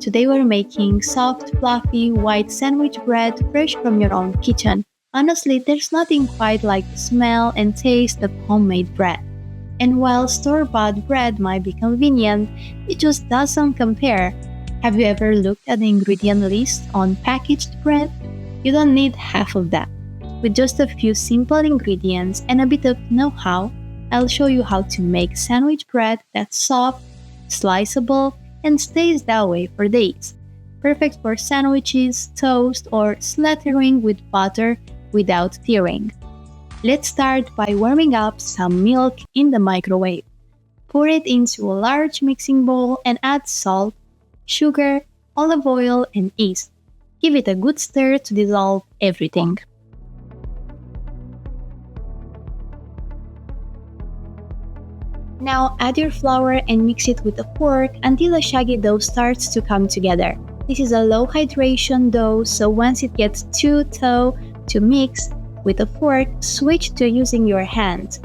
Today we're making soft, fluffy, white sandwich bread fresh from your own kitchen. Honestly, there's nothing quite like the smell and taste of homemade bread. And while store-bought bread might be convenient, it just doesn't compare. Have you ever looked at the ingredient list on packaged bread? You don't need half of that. With just a few simple ingredients and a bit of know-how, I'll show you how to make sandwich bread that's soft, sliceable, and stays that way for days. Perfect for sandwiches, toast, or slathering with butter without tearing. Let's start by warming up some milk in the microwave. Pour it into a large mixing bowl and add salt, sugar, olive oil, and yeast. Give it a good stir to dissolve everything. Now add your flour and mix it with a fork until a shaggy dough starts to come together. This is a low hydration dough, so once it gets too tough to mix with a fork, switch to using your hand.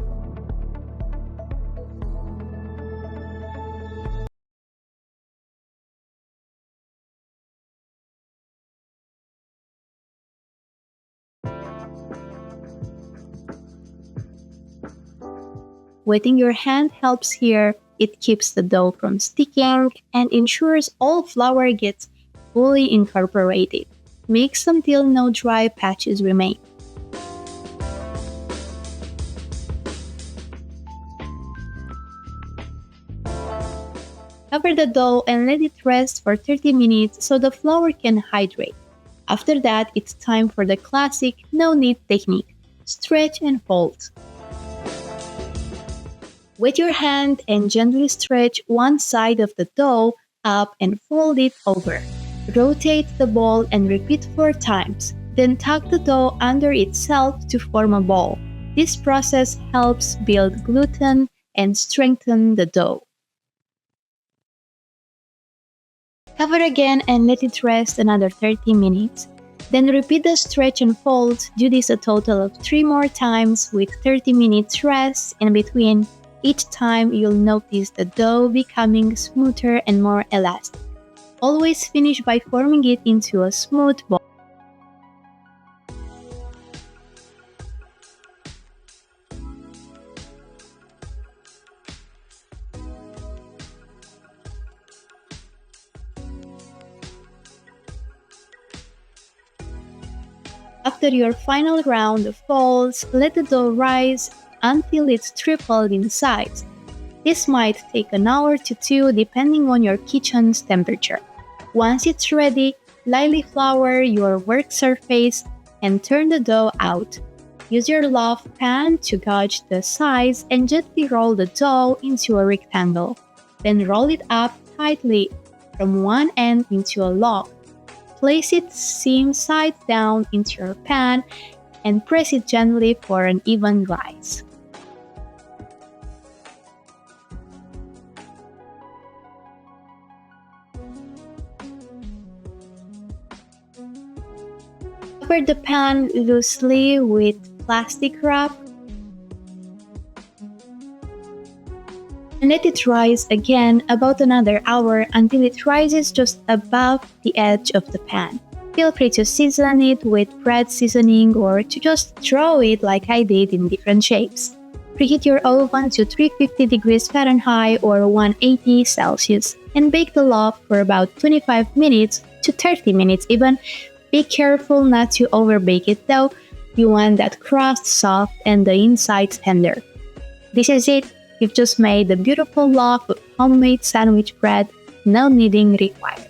Wetting your hand helps here. It keeps the dough from sticking and ensures all flour gets fully incorporated. Mix until no dry patches remain. Cover the dough and let it rest for 30 minutes so the flour can hydrate. After that, it's time for the classic NoKnead technique: stretch and fold. Wet your hand and gently stretch one side of the dough up and fold it over. Rotate the ball and repeat 4 times. Then tuck the dough under itself to form a ball. This process helps build gluten and strengthen the dough. Cover again and let it rest another 30 minutes. Then repeat the stretch and fold. Do this a total of 3 more times with 30 minutes rest in between. Each time you'll notice the dough becoming smoother and more elastic. Always finish by forming it into a smooth ball. After your final round of folds, let the dough rise until it's tripled in size. This might take an hour to 2 depending on your kitchen's temperature. Once it's ready, lightly flour your work surface and turn the dough out. Use your loaf pan to gauge the size and gently roll the dough into a rectangle. Then roll it up tightly from one end into a log. Place it seam side down into your pan and press it gently for an even rise. Cover the pan loosely with plastic wrap and let it rise again about another hour until it rises just above the edge of the pan. Feel free to season it with bread seasoning or to just throw it like I did in different shapes. Preheat your oven to 350 degrees Fahrenheit or 180 Celsius and bake the loaf for about 25 minutes to 30 minutes even. Be careful not to overbake it though. You want that crust soft and the inside tender. This is it. You've just made a beautiful loaf of homemade sandwich bread, no kneading required.